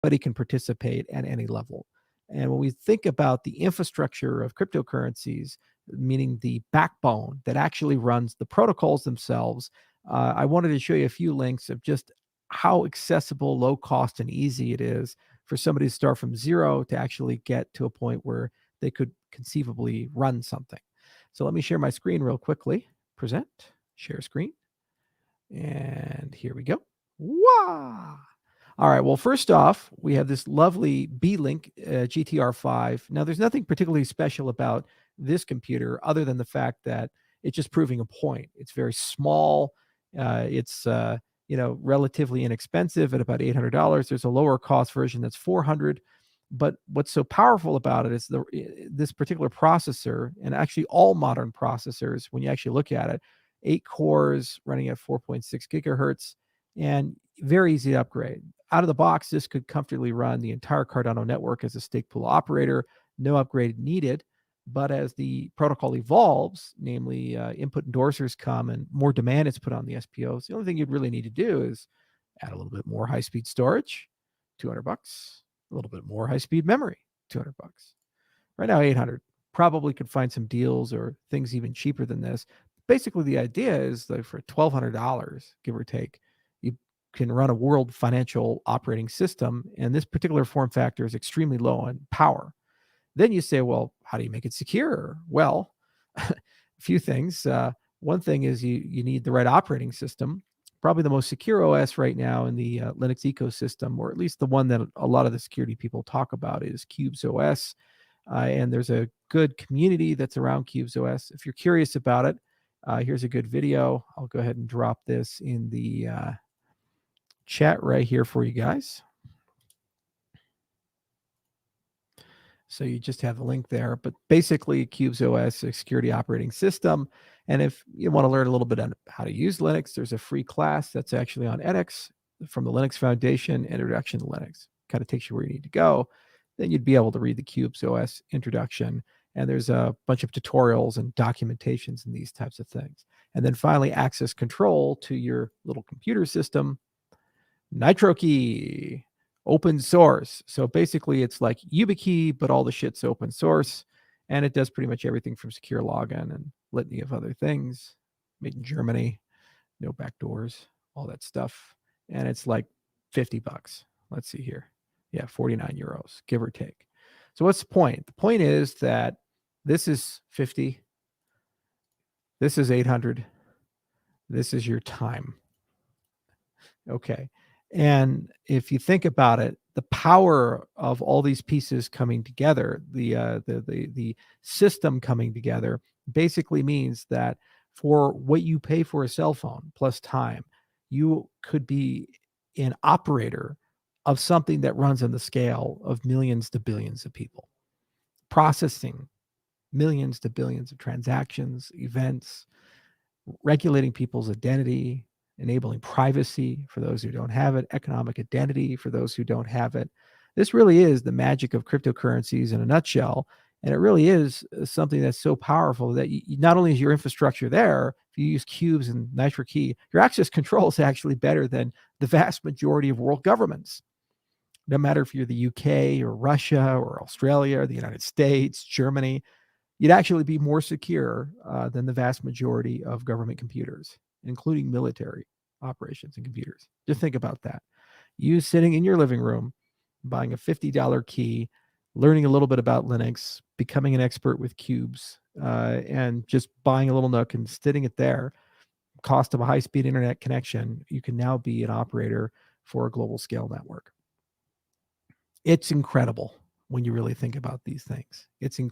anybody can participate at any level. And when we think about the infrastructure of cryptocurrencies, meaning the backbone that actually runs the protocols themselves, I wanted to show you a few links of just how accessible, low cost, and easy it is for somebody to start from zero to actually get to a point where they could conceivably run something. So let me share my screen real quickly. Present, share screen. And here we go. Wow. All right. Well, first off, we have this lovely B-Link GTR5. Now, there's nothing particularly special about this computer other than the fact that it's just proving a point. It's very small. It's relatively inexpensive at about $800. There's a lower cost version that's $400. But what's so powerful about it is this particular processor, and actually all modern processors, when you actually look at it, 8 cores running at 4.6 gigahertz, and very easy to upgrade. Out of the box, this could comfortably run the entire Cardano network as a stake pool operator, no upgrade needed. But as the protocol evolves, namely input endorsers come and more demand is put on the SPOs, the only thing you'd really need to do is add a little bit more high-speed storage, $200. A little bit more high-speed memory, $200. Right now, 800. Probably could find some deals or things even cheaper than this. Basically, the idea is that for $1,200, give or take, you can run a world financial operating system, and this particular form factor is extremely low on power. Then you say, well, how do you make it secure? Well, a few things. One thing is you need the right operating system. Probably the most secure OS right now in the Linux ecosystem, or at least the one that a lot of the security people talk about, is Cubes OS. And there's a good community that's around Cubes OS. If you're curious about it, here's a good video. I'll go ahead and drop this in the chat right here for you guys. So you just have the link there. But basically, Cubes OS is a security operating system. And if you want to learn a little bit on how to use Linux, there's a free class that's actually on edX from the Linux Foundation, Introduction to Linux. Kind of takes you where you need to go. Then you'd be able to read the Cubes OS introduction. And there's a bunch of tutorials and documentations and these types of things. And then finally, access control to your little computer system. NitroKey, open source. So basically, it's like YubiKey, but all the shit's open source. And it does pretty much everything from secure login and litany of other things. Made in Germany, no backdoors, all that stuff. And it's like $50. Let's see here. Yeah, 49 euros, give or take. So what's the point? The point is that this is 50. This is 800. This is your time. Okay. And if you think about it, the power of all these pieces coming together, the system coming together, basically means that for what you pay for a cell phone plus time, you could be an operator of something that runs on the scale of millions to billions of people, processing millions to billions of transactions, events, regulating people's identity, enabling privacy for those who don't have it, economic identity for those who don't have it. This really is the magic of cryptocurrencies in a nutshell. And it really is something that's so powerful that not only is your infrastructure there, if you use Cubes and NitroKey, your access control is actually better than the vast majority of world governments. No matter if you're the UK or Russia or Australia or the United States, Germany, you'd actually be more secure than the vast majority of government computers, including military operations and computers. Just think about that. You sitting in your living room, buying a $50 key, learning a little bit about Linux, becoming an expert with Cubes, and just buying a little Nook and sitting it there, cost of a high-speed internet connection, you can now be an operator for a global scale network. It's incredible when you really think about these things. It's incredible.